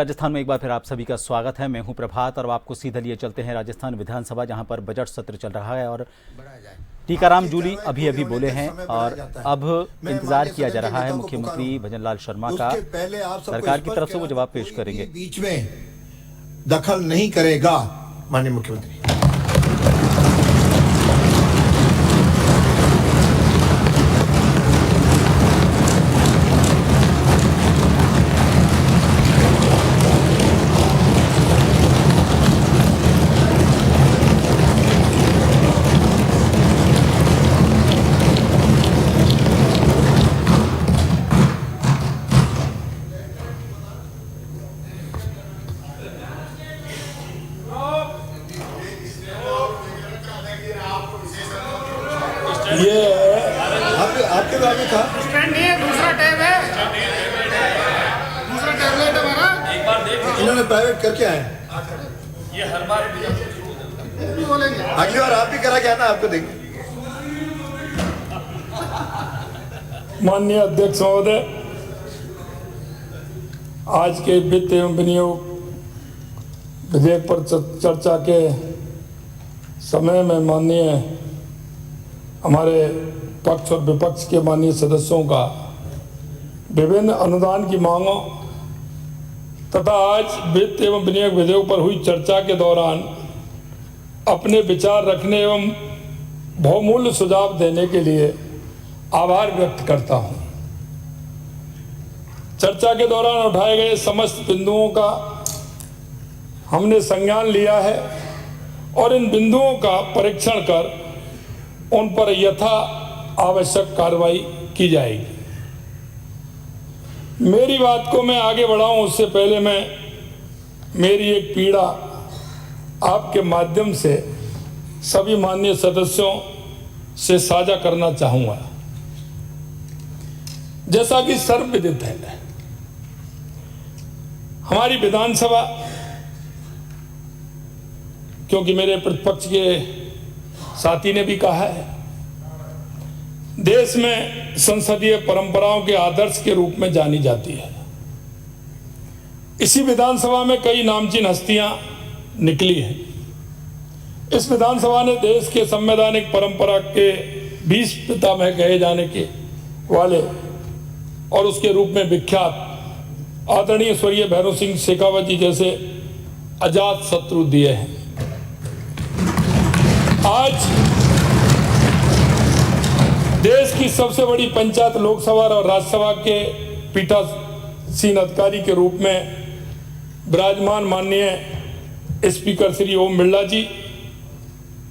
राजस्थान में एक बार फिर आप सभी का स्वागत है। मैं हूं प्रभात और आपको सीधे लिए चलते हैं राजस्थान विधानसभा, जहां पर बजट सत्र चल रहा है और टीकाराम जूली अभी बोले हैं और अब इंतजार किया जा रहा है मुख्यमंत्री भजनलाल शर्मा का। सरकार की तरफ से वो जवाब पेश करेंगे। बीच में दखल नहीं करेगा माननीय मुख्यमंत्री। ये आपके बारे में था स्टैंड नहीं है, दूसरा टैब है, दूसरा टैबलेट है हमारा। एक बार देख इन्होंने प्राइवेट करके आए। ये हर बार बोलेंगे, अगली बार आप भी करा के आना, आपको देंगे। माननीय अध्यक्ष महोदय, आज के वित्त एवं विनियोग विधेयक पर चर्चा के समय में माननीय हमारे पक्ष और विपक्ष के माननीय सदस्यों का विभिन्न अनुदान की मांगों तथा आज वित्त एवं विनियोग विधेयक पर हुई चर्चा के दौरान अपने विचार रखने एवं बहुमूल्य सुझाव देने के लिए आभार व्यक्त करता हूं। चर्चा के दौरान उठाए गए समस्त बिंदुओं का हमने संज्ञान लिया है और इन बिंदुओं का परीक्षण कर उन पर यथा आवश्यक कार्रवाई की जाएगी। मेरी बात को मैं आगे बढ़ाऊं उससे पहले मैं मेरी एक पीड़ा आपके माध्यम से सभी माननीय सदस्यों से साझा करना चाहूंगा। जैसा कि सर्वविदित है, हमारी विधानसभा, क्योंकि मेरे प्रतिपक्ष के साथी ने भी कहा है, देश में संसदीय परंपराओं के आदर्श के रूप में जानी जाती है। इसी विधानसभा में कई नामचीन हस्तियां निकली हैं। इस विधानसभा ने देश के संवैधानिक परंपरा के 20 पितामह कहे जाने के वाले और उसके रूप में विख्यात आदरणीय स्वर्गीय भैरव सिंह शेखावत जी जैसे अजात शत्रु दिए हैं। आज देश की सबसे बड़ी पंचायत लोकसभा और राज्यसभा के पीठासीन अधिकारी के रूप में विराजमान माननीय स्पीकर श्री ओम बिरला जी,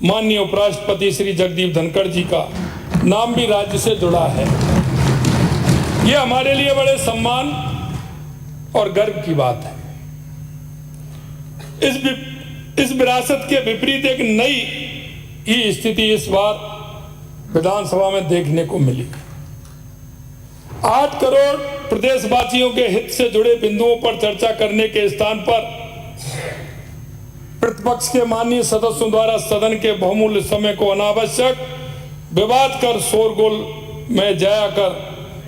माननीय उपराष्ट्रपति श्री जगदीप धनखड़ जी का नाम भी राज्य से जुड़ा है। ये हमारे लिए बड़े सम्मान और गर्व की बात है। इस विरासत के विपरीत एक नई ही स्थिति इस बार विधानसभा में देखने को मिली। 8 करोड़ प्रदेशवासियों के हित से जुड़े बिंदुओं पर चर्चा करने के स्थान पर प्रतिपक्ष के माननीय सदस्यों द्वारा सदन के बहुमूल्य समय को अनावश्यक विवाद कर शोरगुल में जाकर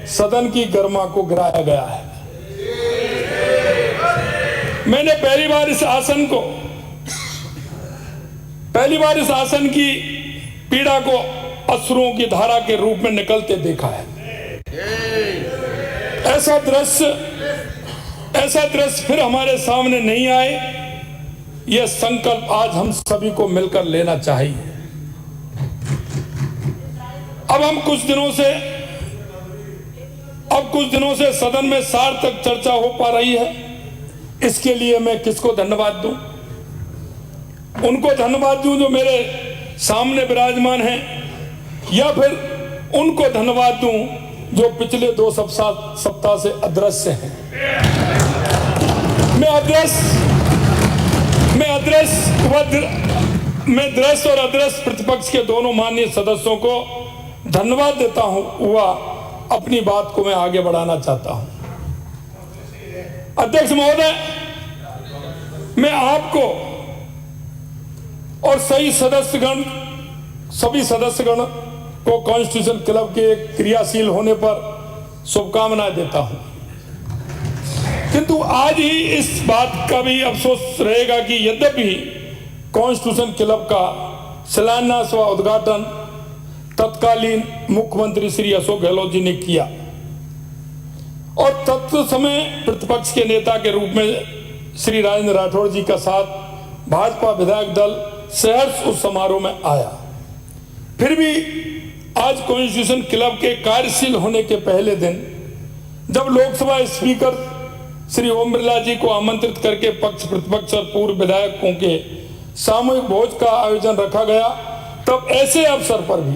सदन की गरिमा को गिराया गया है। मैंने पहली बार इस आसन की पीड़ा को अश्रुओं की धारा के रूप में निकलते देखा है। ऐसा दृश्य फिर हमारे सामने नहीं आए, यह संकल्प आज हम सभी को मिलकर लेना चाहिए। अब कुछ दिनों से सदन में सार्थक चर्चा हो पा रही है। इसके लिए मैं किसको धन्यवाद दूं? उनको धन्यवाद दूं जो मेरे सामने विराजमान हैं, या फिर उनको धन्यवाद दूं जो पिछले 2 सप्ताह से अदृश्य हैं। मैं दृश्य और अदृश्य प्रतिपक्ष के दोनों माननीय सदस्यों को धन्यवाद देता हूं। वह अपनी बात को मैं आगे बढ़ाना चाहता हूं। अध्यक्ष महोदय, मैं आपको और सभी सदस्यगण को कॉन्स्टिट्यूशन क्लब के क्रियाशील होने पर शुभकामनाएं देता हूं। किंतु आज ही इस बात का भी अफसोस रहेगा कि यद्यपि कॉन्स्टिट्यूशन क्लब का शिलान्यास व उद्घाटन तत्कालीन मुख्यमंत्री श्री अशोक गहलोत जी ने किया और तत्समय प्रतिपक्ष के नेता के रूप में श्री राजेंद्र राठौड़ जी का साथ भाजपा विधायक दल सहर्ष उस समारोह में आया। फिर भी आज कॉन्स्टिट्यूशन क्लब के कार्यशील होने के पहले दिन जब लोकसभा स्पीकर श्री ओम बिरला जी को आमंत्रित करके पक्ष प्रतिपक्ष और पूर्व विधायकों के सामूहिक भोज का आयोजन रखा गया, तब ऐसे अवसर पर भी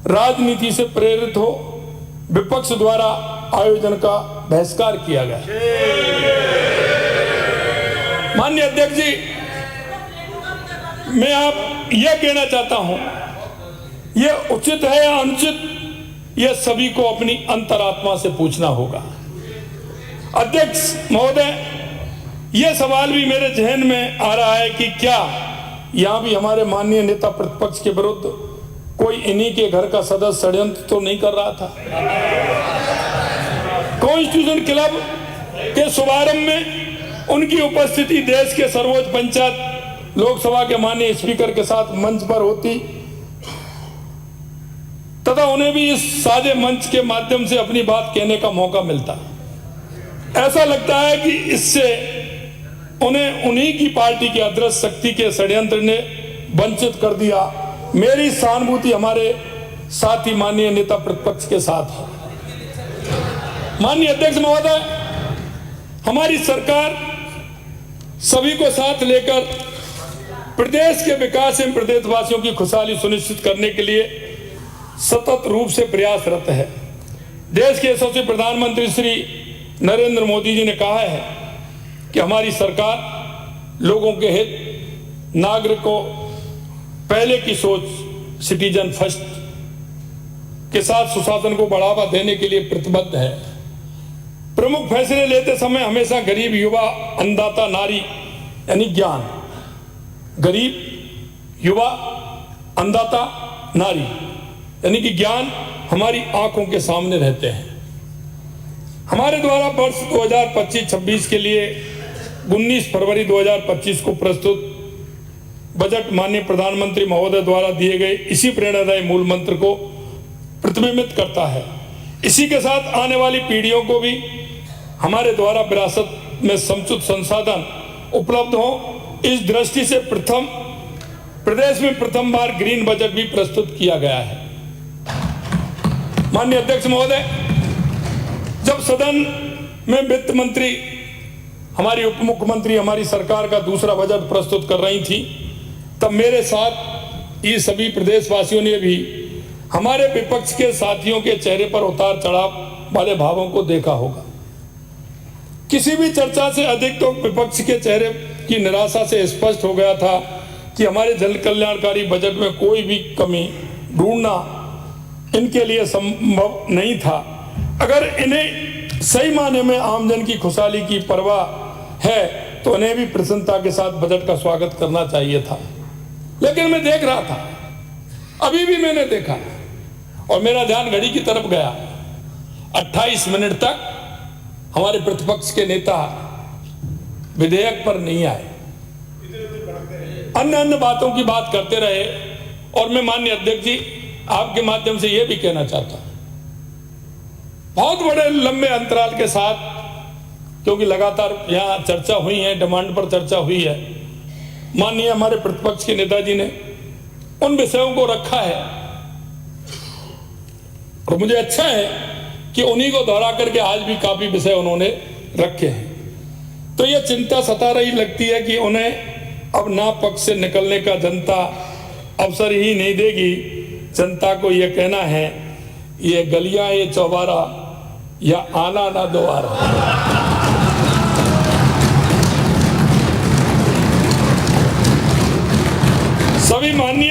राजनीति से प्रेरित हो विपक्ष द्वारा आयोजन का बहिष्कार किया गया। माननीय अध्यक्ष जी, मैं आप यह कहना चाहता हूं, यह उचित है या अनुचित, यह सभी को अपनी अंतरात्मा से पूछना होगा। अध्यक्ष महोदय, यह सवाल भी मेरे जहन में आ रहा है कि क्या यहां भी हमारे माननीय नेता प्रतिपक्ष के विरुद्ध कोई इन्हीं के घर का सदस्य षड्यंत्र तो नहीं कर रहा था। कॉन्स्टिट्यूशन क्लब के शुभारंभ में उनकी उपस्थिति देश के सर्वोच्च पंचायत लोकसभा के माननीय स्पीकर के साथ मंच पर होती तथा उन्हें भी इस साझे मंच के माध्यम से अपनी बात कहने का मौका मिलता। ऐसा लगता है कि इससे उन्हें उन्हीं की पार्टी की अदृश्य शक्ति के षड्यंत्र ने वंचित कर दिया। मेरी सहानुभूति हमारे साथी माननीय नेता प्रतिपक्ष के साथ है। माननीय अध्यक्ष महोदय, हमारी सरकार सभी को साथ लेकर प्रदेश के विकास एवं प्रदेशवासियों की खुशहाली सुनिश्चित करने के लिए सतत रूप से प्रयासरत है। देश के यशस्वी प्रधानमंत्री श्री नरेंद्र मोदी जी ने कहा है कि हमारी सरकार लोगों के हित, नागरिकों पहले की सोच, सिटीजन फर्स्ट के साथ सुशासन को बढ़ावा देने के लिए प्रतिबद्ध है। प्रमुख फैसले लेते समय हमेशा गरीब, युवा, अन्नदाता, नारी यानी ज्ञान, गरीब, युवा, अन्नदाता, नारी यानी कि ज्ञान हमारी आंखों के सामने रहते हैं। हमारे द्वारा वर्ष 2025-26 के लिए 19 फरवरी 2025 को प्रस्तुत बजट माननीय प्रधानमंत्री महोदय द्वारा दिए गए इसी प्रेरणादायी मूल मंत्र को प्रतिबिंबित करता है। इसी के साथ आने वाली पीढ़ियों को भी हमारे द्वारा विरासत में समुचित संसाधन उपलब्ध हो, इस दृष्टि से प्रदेश में प्रथम बार ग्रीन बजट भी प्रस्तुत किया गया है। माननीय अध्यक्ष महोदय, जब सदन में वित्त मंत्री, हमारी उप मुख्यमंत्री हमारी सरकार का दूसरा बजट प्रस्तुत कर रही थी, तब मेरे साथ ये सभी प्रदेशवासियों ने भी हमारे विपक्ष के साथियों के चेहरे पर उतार चढ़ाव वाले भावों को देखा होगा। किसी भी चर्चा से अधिक तो विपक्ष के चेहरे की निराशा से स्पष्ट हो गया था कि हमारे जन कल्याणकारी बजट में कोई भी कमी ढूंढना इनके लिए संभव नहीं था। अगर इन्हें सही मायने में आमजन की खुशहाली की परवाह है तो उन्हें भी प्रसन्नता के साथ बजट का स्वागत करना चाहिए था। लेकिन मैं देख रहा था, अभी भी मैंने देखा और मेरा ध्यान घड़ी की तरफ गया, 28 मिनट तक हमारे प्रतिपक्ष के नेता विधेयक पर नहीं आए, अन्य बातों की बात करते रहे। और मैं माननीय अध्यक्ष जी आपके माध्यम से यह भी कहना चाहता हूं, बहुत बड़े लंबे अंतराल के साथ, क्योंकि लगातार यहां चर्चा हुई है, डिमांड पर चर्चा हुई है, माननीय हमारे प्रतिपक्ष के नेताजी ने उन विषयों को रखा है और मुझे अच्छा है कि उन्हीं को दोहरा करके आज भी काफी विषय उन्होंने रखे हैं। तो यह चिंता सता रही लगती है कि उन्हें अब ना पक्ष से निकलने का जनता अवसर ही नहीं देगी। जनता को यह कहना है, ये गलियां ये चौबारा या आना ना दोबारा। सभी माननीय